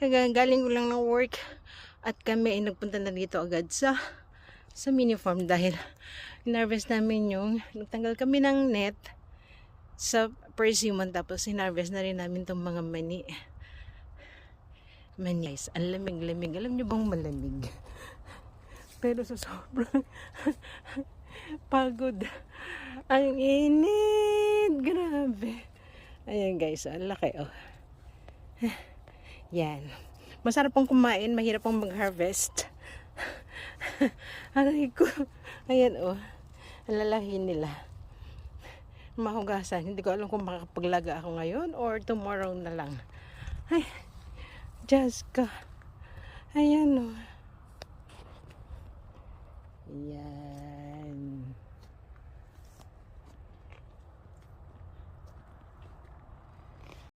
Galing ko lang ng work at kami ay nagpunta na dito agad sa mini farm dahil hinarvest namin yung nagtanggal kami ng net sa persimmon, tapos hinarvest na rin namin itong mga mani. Guys, ang lamig-lamig. Alam nyo bang malamig? Pero sa sobrang pagod, ang init, grabe. Ayan guys, ang laki oh. Yan. Masarap pong kumain, mahirap pong mag-harvest. Aray ko. Ayan oh. Ang lalaki nila. Mahugasan. Hindi ko alam kung makakapaglaga ako ngayon or tomorrow na lang. Ay, Jaska. Ayan oh. Yan.